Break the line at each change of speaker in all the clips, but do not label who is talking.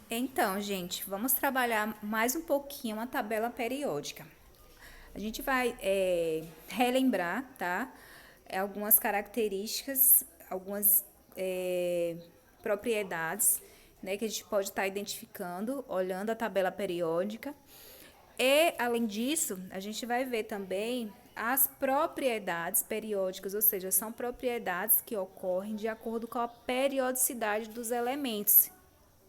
Então, gente, vamos trabalhar mais um pouquinho a tabela periódica. A gente vai relembrar, tá? Algumas características, algumas propriedades, né, que a gente pode estar identificando olhando a tabela periódica. E, além disso, a gente vai ver também as propriedades periódicas, ou seja, são propriedades que ocorrem de acordo com a periodicidade dos elementos,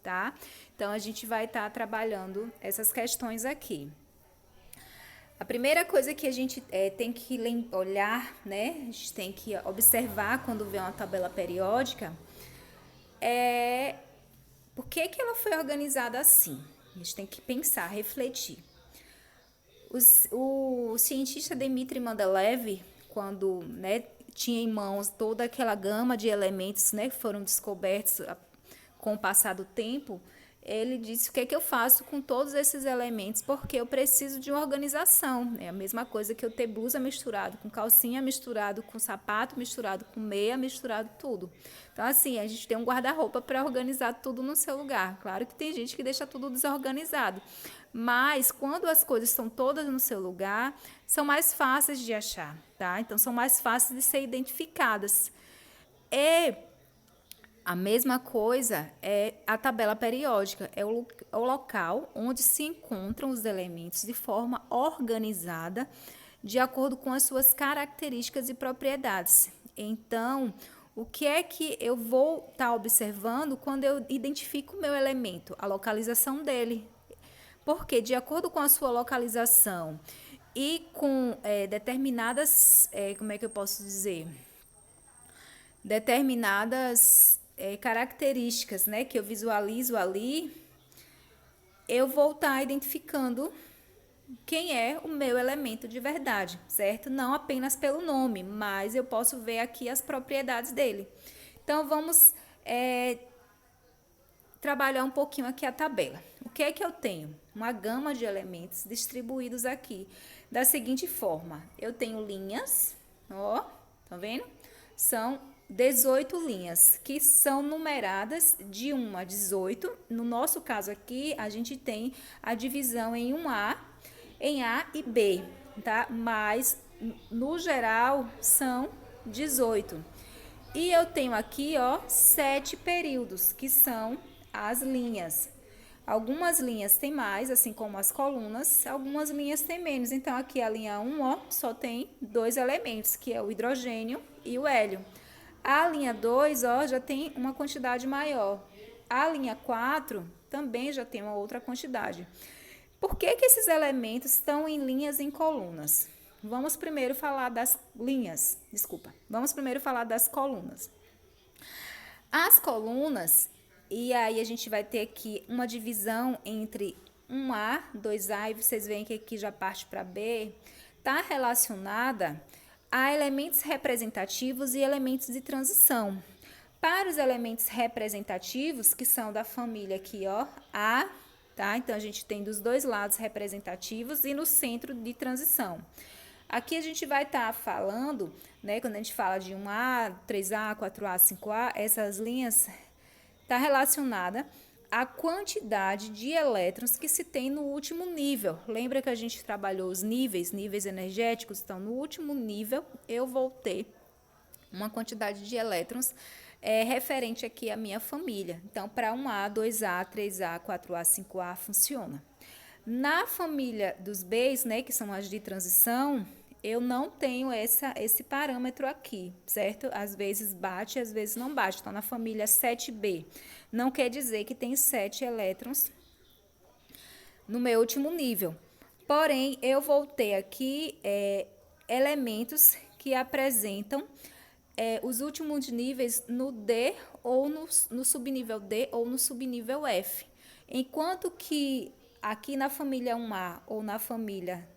tá? Então, a gente vai estar trabalhando essas questões aqui. A primeira coisa que a gente tem que olhar, né? A gente tem que observar quando vê uma tabela periódica é por que que ela foi organizada assim. A gente tem que pensar, refletir. O cientista Dmitry Mendeleev, quando tinha em mãos toda aquela gama de elementos, né, que foram descobertos com o passar do tempo, ele disse: o que é que eu faço com todos esses elementos? Porque eu preciso de uma organização. É a mesma coisa que eu ter blusa misturado com calcinha, misturado com sapato, misturado com meia, misturado tudo. Então, assim, a gente tem um guarda-roupa para organizar tudo no seu lugar. Claro que tem gente que deixa tudo desorganizado, mas quando as coisas estão todas no seu lugar, são mais fáceis de achar, tá? Então, são mais fáceis de ser identificadas. E a mesma coisa é a tabela periódica, é o local onde se encontram os elementos de forma organizada, de acordo com as suas características e propriedades. Então, o que é que eu vou estar observando quando eu identifico o meu elemento? A localização dele. Porque, de acordo com a sua localização e com determinadas, como é que eu posso dizer? Determinadas características, né, que eu visualizo ali, eu vou estar identificando quem é o meu elemento de verdade, certo? Não apenas pelo nome, mas eu posso ver aqui as propriedades dele. Então, vamos trabalhar um pouquinho aqui a tabela. O que é que eu tenho? Uma gama de elementos distribuídos aqui da seguinte forma. Eu tenho linhas, ó, tá vendo? São 18 linhas, que são numeradas de 1 a 18. No nosso caso aqui, a gente tem a divisão em em A e B, tá? Mas, no geral, são 18. E eu tenho aqui, ó, 7 períodos, que são as linhas. Algumas linhas têm mais, assim como as colunas, algumas linhas têm menos. Então, aqui a linha 1, ó, só tem dois elementos, que é o hidrogênio e o hélio. A linha 2, ó, já tem uma quantidade maior. A linha 4 também já tem uma outra quantidade. Por que que esses elementos estão em linhas e em colunas? Vamos primeiro falar das linhas, desculpa. Vamos primeiro falar das colunas. As colunas, e aí a gente vai ter aqui uma divisão entre 1A, 2A, e vocês veem que aqui já parte para B, está relacionada a elementos representativos e elementos de transição. Para os elementos representativos, que são da família aqui, ó, A, tá? Então, a gente tem dos dois lados representativos e no centro de transição. Aqui a gente vai estar falando, né, quando a gente fala de 1A, 3A, 4A, 5A, essas linhas está relacionada à quantidade de elétrons que se tem no último nível. Lembra que a gente trabalhou os níveis energéticos? Então, no último nível, eu vou ter uma quantidade de elétrons referente aqui à minha família. Então, para 1A, 2A, 3A, 4A, 5A, funciona. Na família dos Bs, né, que são as de transição, eu não tenho esse parâmetro aqui, certo? Às vezes bate, às vezes não bate. Então, na família 7B, não quer dizer que tem 7 elétrons no meu último nível. Porém, eu vou ter aqui elementos que apresentam os últimos níveis no D ou no subnível D ou no subnível F. Enquanto que aqui na família 1A ou na família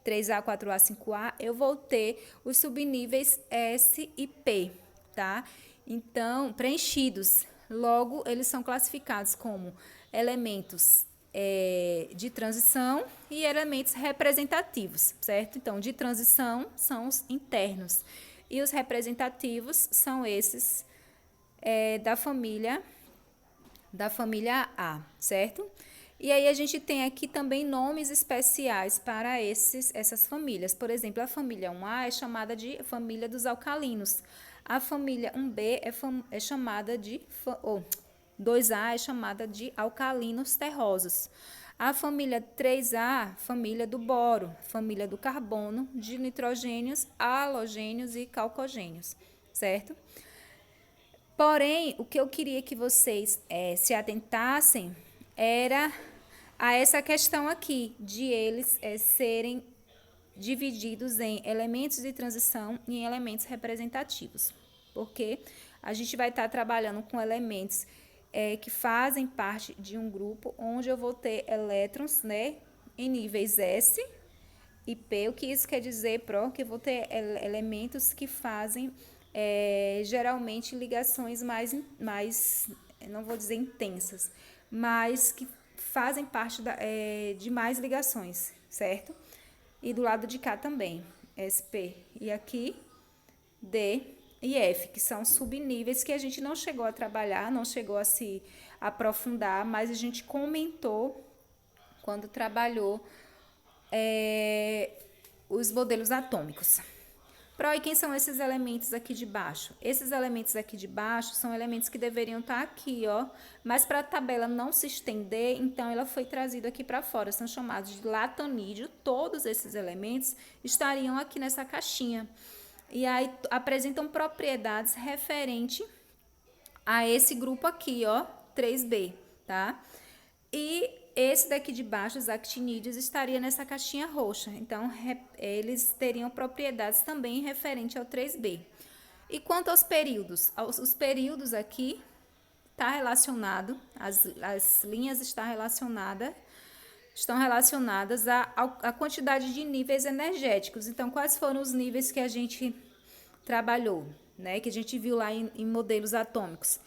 3A, 4A, 5A, eu vou ter os subníveis S e P, tá? Então, preenchidos. Logo, eles são classificados como elementos de transição e elementos representativos, certo? Então, de transição são os internos e os representativos são esses da família da família A, certo? E aí a gente tem aqui também nomes especiais para essas famílias. Por exemplo, a família 1A é chamada de família dos alcalinos. A família 1B é chamada de 2A é chamada de alcalinos terrosos. A família 3A, família do boro, família do carbono, de nitrogênios, halogênios e calcogênios, certo? Porém, o que eu queria que vocês se atentassem era a essa questão aqui, de eles serem divididos em elementos de transição e em elementos representativos. Porque a gente vai estar trabalhando com elementos que fazem parte de um grupo onde eu vou ter elétrons, né, em níveis S e P. O que isso quer dizer, Pro? Que eu vou ter elementos que fazem geralmente ligações mais, não vou dizer intensas, mas que fazem parte de mais ligações, certo? E do lado de cá também, SP. E aqui, D e F, que são subníveis que a gente não chegou a trabalhar, não chegou a se aprofundar, mas a gente comentou quando trabalhou os modelos atômicos. Pro, e quem são esses elementos aqui de baixo? Esses elementos aqui de baixo são elementos que deveriam estar aqui, ó. Mas para a tabela não se estender, então ela foi trazida aqui para fora. São chamados de latonídeo. Todos esses elementos estariam aqui nessa caixinha. E aí apresentam propriedades referente a esse grupo aqui, ó, 3B, tá? E esse daqui de baixo, os actinídeos, estaria nessa caixinha roxa. Então, eles teriam propriedades também referente ao 3B. E quanto aos períodos? Os períodos aqui está relacionado, as linhas estão relacionadas à quantidade de níveis energéticos. Então, quais foram os níveis que a gente trabalhou, né? Que a gente viu lá em modelos atômicos?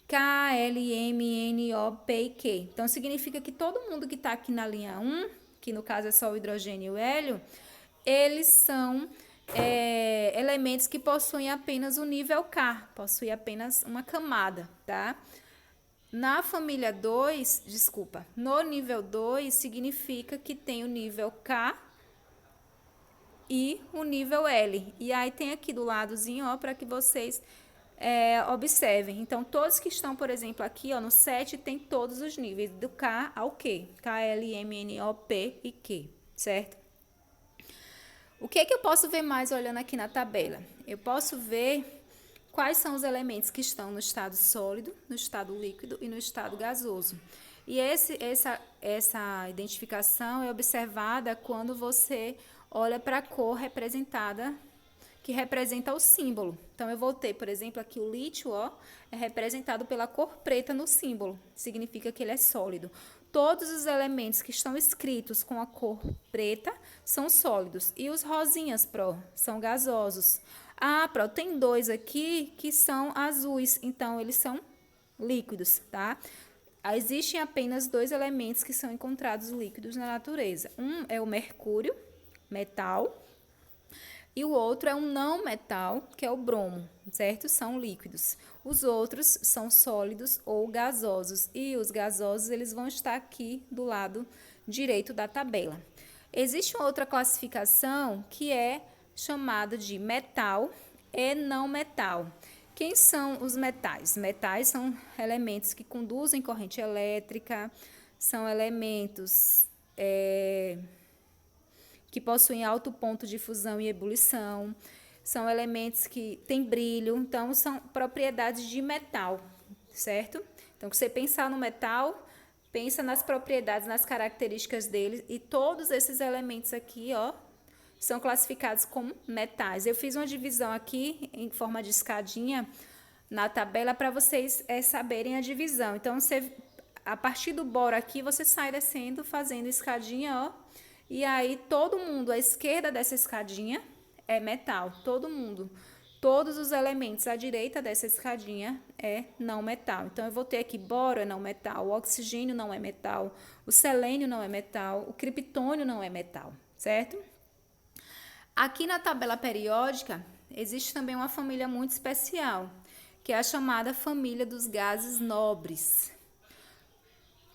K, L, M, N, O, P e Q. Então, significa que todo mundo que está aqui na linha 1, que no caso é só o hidrogênio e o hélio, eles são elementos que possuem apenas o nível K, possuem apenas uma camada, tá? Na família 2, no nível 2, significa que tem o nível K e o nível L. E aí tem aqui do ladozinho, ó, para que vocês observem. Então, todos que estão, por exemplo, aqui, ó, no 7, tem todos os níveis, do K ao Q. K, L, M, N, O, P e Q, certo? O que é que eu posso ver mais olhando aqui na tabela? Eu posso ver quais são os elementos que estão no estado sólido, no estado líquido e no estado gasoso. E essa identificação é observada quando você olha para a cor representada, que representa o símbolo. Então, eu vou ter, por exemplo, aqui o lítio, ó, é representado pela cor preta no símbolo, significa que ele é sólido. Todos os elementos que estão escritos com a cor preta são sólidos. E os rosinhas, Pro, são gasosos. Ah, Pro, tem dois aqui que são azuis, então eles são líquidos, tá? Existem apenas dois elementos que são encontrados líquidos na natureza. Um é o mercúrio, metal, e o outro é um não metal, que é o bromo, certo? São líquidos. Os outros são sólidos ou gasosos. E os gasosos, eles vão estar aqui do lado direito da tabela. Existe uma outra classificação que é chamada de metal e não metal. Quem são os metais? Metais são elementos que conduzem corrente elétrica, são elementos que possuem alto ponto de fusão e ebulição, são elementos que têm brilho, então são propriedades de metal, certo? Então, se você pensar no metal, pensa nas propriedades, nas características dele, e todos esses elementos aqui, ó, são classificados como metais. Eu fiz uma divisão aqui em forma de escadinha na tabela para vocês saberem a divisão. Então, a partir do boro aqui, você sai descendo, fazendo escadinha, ó, e aí todo mundo à esquerda dessa escadinha é metal, todo mundo. Todos os elementos à direita dessa escadinha é não metal. Então, eu vou ter aqui boro é não metal, o oxigênio não é metal, o selênio não é metal, o criptônio não é metal, certo? Aqui na tabela periódica, existe também uma família muito especial, que é a chamada família dos gases nobres.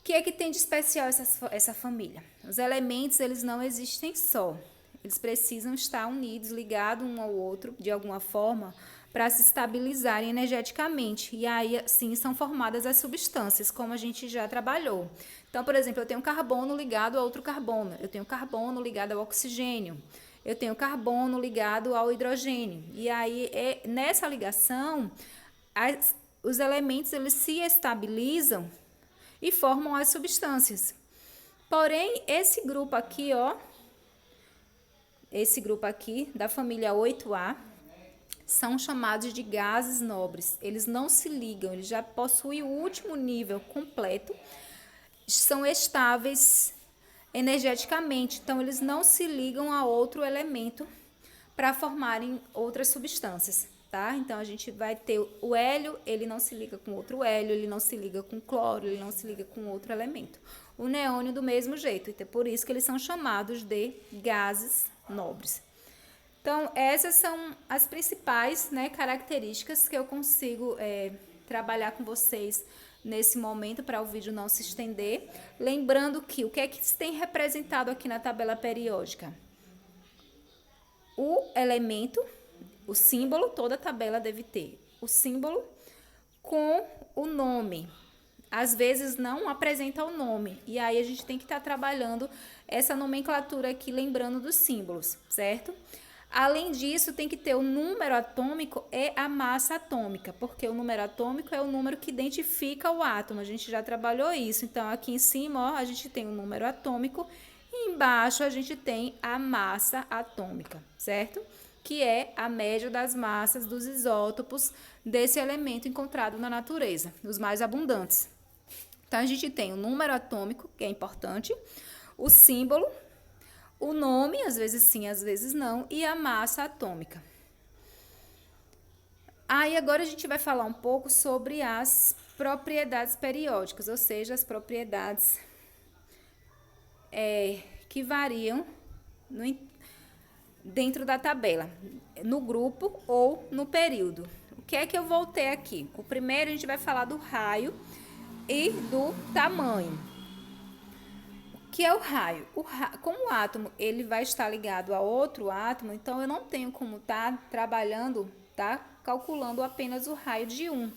que é que tem de especial essa família? Os elementos, eles não existem só. Eles precisam estar unidos, ligados um ao outro, de alguma forma, para se estabilizarem energeticamente. E aí, sim, são formadas as substâncias, como a gente já trabalhou. Então, por exemplo, eu tenho carbono ligado a outro carbono. Eu tenho carbono ligado ao oxigênio. Eu tenho carbono ligado ao hidrogênio. E aí, nessa ligação, os elementos, eles se estabilizam e formam as substâncias. Porém, esse grupo aqui, ó, esse grupo aqui da família 8A, são chamados de gases nobres. Eles não se ligam, eles já possuem o último nível completo, são estáveis energeticamente, então eles não se ligam a outro elemento para formarem outras substâncias, tá? Então a gente vai ter o hélio, ele não se liga com outro hélio, ele não se liga com cloro, ele não se liga com outro elemento. O neônio do mesmo jeito, então é por isso que eles são chamados de gases nobres. Então, essas são as principais, né, características que eu consigo trabalhar com vocês nesse momento para o vídeo não se estender. Lembrando que o que é que se tem representado aqui na tabela periódica? O elemento, o símbolo, toda tabela deve ter o símbolo com o nome. Às vezes não apresenta o nome, e aí a gente tem que estar trabalhando essa nomenclatura aqui, lembrando dos símbolos, certo? Além disso, tem que ter o número atômico e a massa atômica, porque o número atômico é o número que identifica o átomo, a gente já trabalhou isso. Então, aqui em cima, ó, a gente tem o número atômico e embaixo a gente tem a massa atômica, certo? Que é a média das massas dos isótopos desse elemento encontrado na natureza, os mais abundantes. Então, a gente tem o número atômico, que é importante, o símbolo, o nome, às vezes sim, às vezes não, e a massa atômica. Aí agora a gente vai falar um pouco sobre as propriedades periódicas, ou seja, as propriedades que variam dentro da tabela, no grupo ou no período. O que é que eu voltei aqui? O primeiro a gente vai falar do raio e do tamanho. Que é o raio. Como o átomo ele vai estar ligado a outro átomo, então eu não tenho como estar trabalhando, tá? Calculando apenas o raio de um.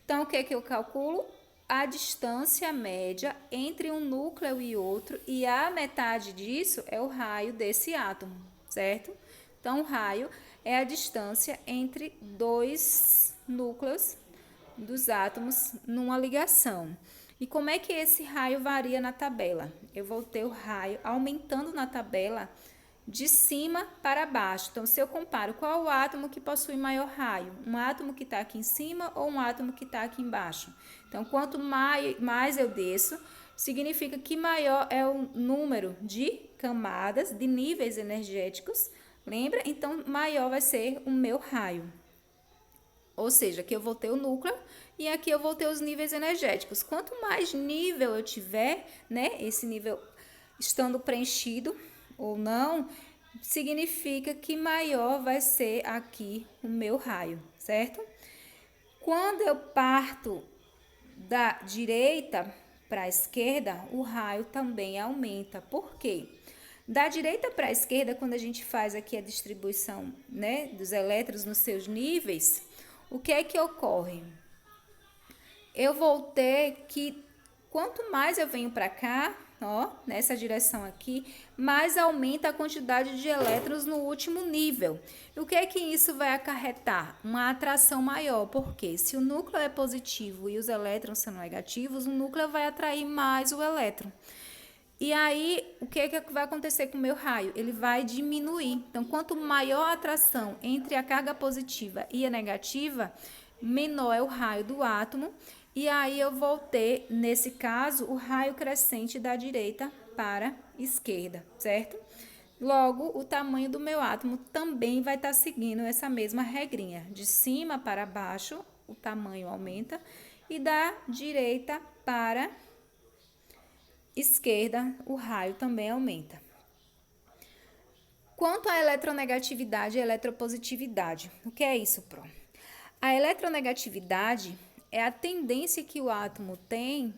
Então, o que é que eu calculo? A distância média entre um núcleo e outro, e a metade disso é o raio desse átomo, certo? Então, o raio é a distância entre dois núcleos dos átomos numa ligação. E como é que esse raio varia na tabela? Eu vou ter o raio aumentando na tabela de cima para baixo. Então, se eu comparo qual o átomo que possui maior raio, um átomo que está aqui em cima ou um átomo que está aqui embaixo. Então, quanto mais eu desço, significa que maior é o número de camadas, de níveis energéticos. Lembra? Então, maior vai ser o meu raio. Ou seja, aqui eu vou ter o núcleo e aqui eu vou ter os níveis energéticos. Quanto mais nível eu tiver, né, esse nível estando preenchido ou não, significa que maior vai ser aqui o meu raio, certo? Quando eu parto da direita para a esquerda, o raio também aumenta. Por quê? Da direita para a esquerda, quando a gente faz aqui a distribuição, né, dos elétrons nos seus níveis, o que é que ocorre? Eu vou ter que, quanto mais eu venho para cá, ó, nessa direção aqui, mais aumenta a quantidade de elétrons no último nível. E o que é que isso vai acarretar? Uma atração maior, porque se o núcleo é positivo e os elétrons são negativos, o núcleo vai atrair mais o elétron. E aí, o que é que vai acontecer com o meu raio? Ele vai diminuir. Então, quanto maior a atração entre a carga positiva e a negativa, menor é o raio do átomo. E aí, eu vou ter, nesse caso, o raio crescente da direita para a esquerda, certo? Logo, o tamanho do meu átomo também vai estar seguindo essa mesma regrinha. De cima para baixo, o tamanho aumenta. E da direita para esquerda, o raio também aumenta. Quanto à eletronegatividade e eletropositividade, o que é isso, Pro? A eletronegatividade é a tendência que o átomo tem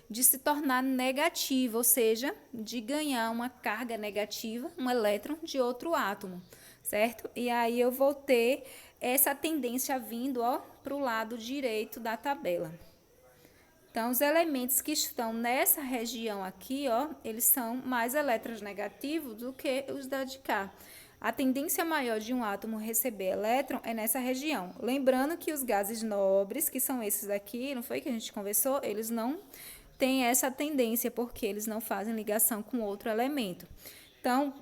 de se tornar negativo, ou seja, de ganhar uma carga negativa, um elétron de outro átomo, certo? E aí eu vou ter essa tendência vindo, ó, para o lado direito da tabela. Então, os elementos que estão nessa região aqui, ó, eles são mais elétrons negativos do que os da de cá. A tendência maior de um átomo receber elétron é nessa região. Lembrando que os gases nobres, que são esses daqui, não foi que a gente conversou? Eles não têm essa tendência, porque eles não fazem ligação com outro elemento. Então,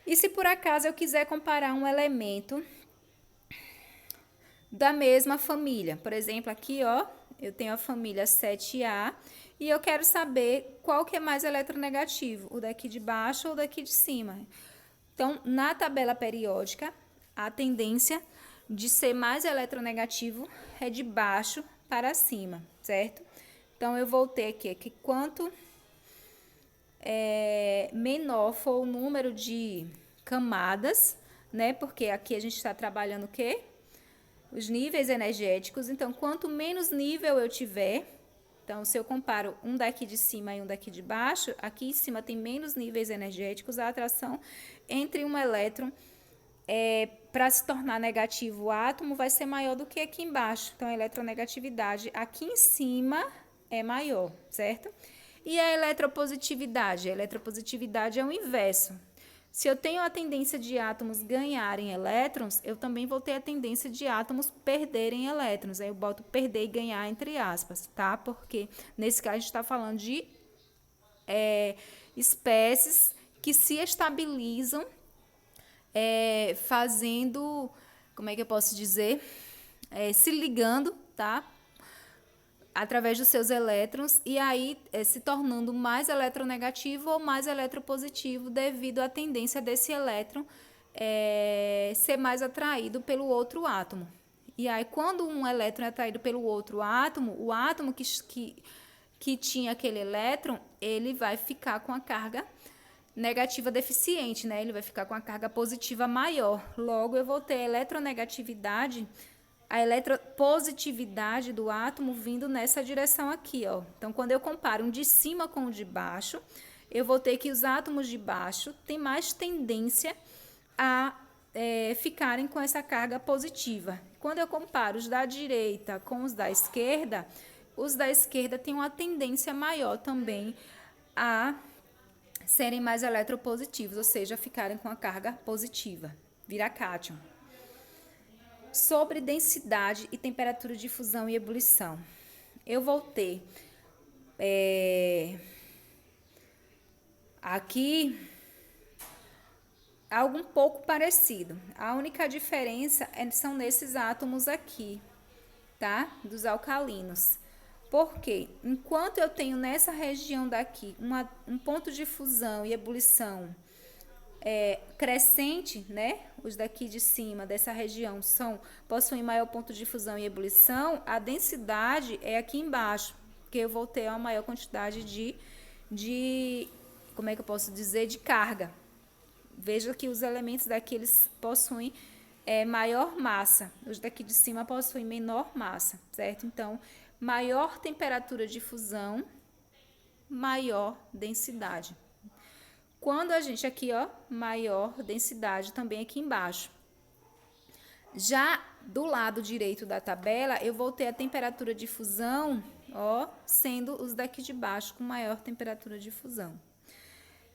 e se por acaso eu quiser comparar um elemento da mesma família? Por exemplo, aqui, ó, eu tenho a família 7A e eu quero saber qual que é mais eletronegativo, o daqui de baixo ou o daqui de cima. Então, na tabela periódica, a tendência de ser mais eletronegativo é de baixo para cima, certo? Então, eu vou ter aqui que quanto menor for o número de camadas, né? Porque aqui a gente está trabalhando o quê? Os níveis energéticos. Então, quanto menos nível eu tiver, então, se eu comparo um daqui de cima e um daqui de baixo, aqui em cima tem menos níveis energéticos, a atração entre um elétron para se tornar negativo o átomo vai ser maior do que aqui embaixo. Então, a eletronegatividade aqui em cima é maior, certo? E a eletropositividade? A eletropositividade é o inverso. Se eu tenho a tendência de átomos ganharem elétrons, eu também vou ter a tendência de átomos perderem elétrons. Aí eu boto perder e ganhar entre aspas, tá? Porque nesse caso a gente está falando de espécies que se estabilizam fazendo, como é que eu posso dizer? Se ligando, tá? Através dos seus elétrons e aí se tornando mais eletronegativo ou mais eletropositivo devido à tendência desse elétron ser mais atraído pelo outro átomo. E aí quando um elétron é atraído pelo outro átomo, o átomo que tinha aquele elétron, ele vai ficar com a carga negativa deficiente, né? Ele vai ficar com a carga positiva maior. Logo, eu vou ter eletronegatividade, a eletropositividade do átomo vindo nessa direção aqui, ó. Então, quando eu comparo um de cima com o de baixo, eu vou ter que os átomos de baixo têm mais tendência a ficarem com essa carga positiva. Quando eu comparo os da direita com os da esquerda têm uma tendência maior também a serem mais eletropositivos, ou seja, ficarem com a carga positiva, virar cátion. Sobre densidade e temperatura de fusão e ebulição, eu vou ter aqui algo um pouco parecido. A única diferença são nesses átomos aqui, tá? Dos alcalinos. Porque enquanto eu tenho nessa região daqui um ponto de fusão e ebulição crescente, né? Os daqui de cima dessa região possuem maior ponto de fusão e ebulição, a densidade é aqui embaixo, porque eu vou ter uma maior quantidade de como é que eu posso dizer, de carga. Veja que os elementos daqui eles possuem maior massa, os daqui de cima possuem menor massa, certo? Então, maior temperatura de fusão, maior densidade. Quando a gente aqui, ó, maior densidade também aqui embaixo. Já do lado direito da tabela, eu vou ter a temperatura de fusão, ó, sendo os daqui de baixo com maior temperatura de fusão.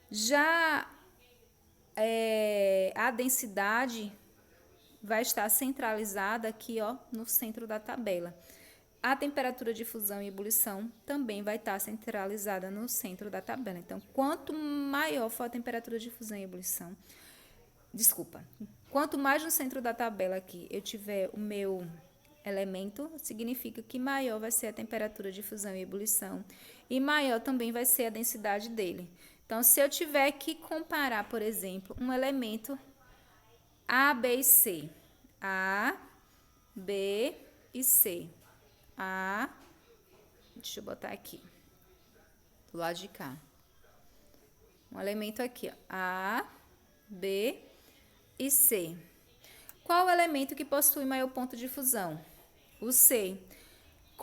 Já a densidade vai estar centralizada aqui, ó, no centro da tabela. A temperatura de fusão e ebulição também vai estar centralizada no centro da tabela. Então, quanto maior for a temperatura de fusão e ebulição, quanto mais no centro da tabela aqui eu tiver o meu elemento, significa que maior vai ser a temperatura de fusão e ebulição e maior também vai ser a densidade dele. Então, se eu tiver que comparar, por exemplo, um elemento A, B e C, A, B e C, deixa eu botar aqui, do lado de cá, um elemento aqui, ó, A, B e C. Qual o elemento que possui maior ponto de fusão? O C.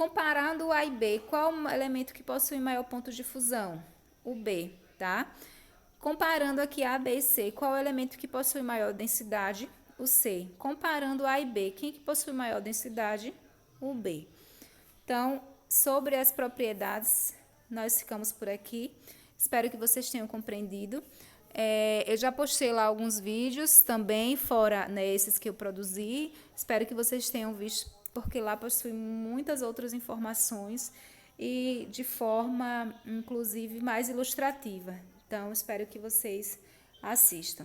Comparando o A e B, qual o elemento que possui maior ponto de fusão? O B, tá? Comparando aqui A, B e C, qual o elemento que possui maior densidade? O C. Comparando A e B, quem que possui maior densidade? O B. Então, sobre as propriedades, nós ficamos por aqui. Espero que vocês tenham compreendido. Eu já postei lá alguns vídeos também, fora, né, esses que eu produzi. Espero que vocês tenham visto, porque lá possui muitas outras informações e de forma, inclusive, mais ilustrativa. Então, espero que vocês assistam.